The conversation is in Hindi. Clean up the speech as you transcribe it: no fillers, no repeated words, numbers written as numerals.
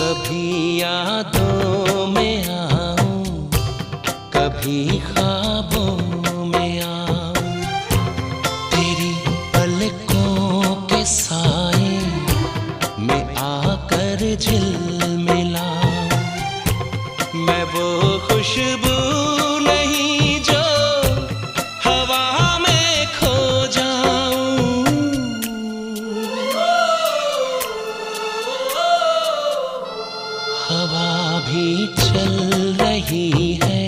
कभी यादों में आऊं, कभी ख्वाबों में आऊं, तेरी पलकों के साए में आकर झिलमिलाऊं। मैं वो खुशबू नहीं जो हवा में खो जाऊं। हवा भी चल रही है,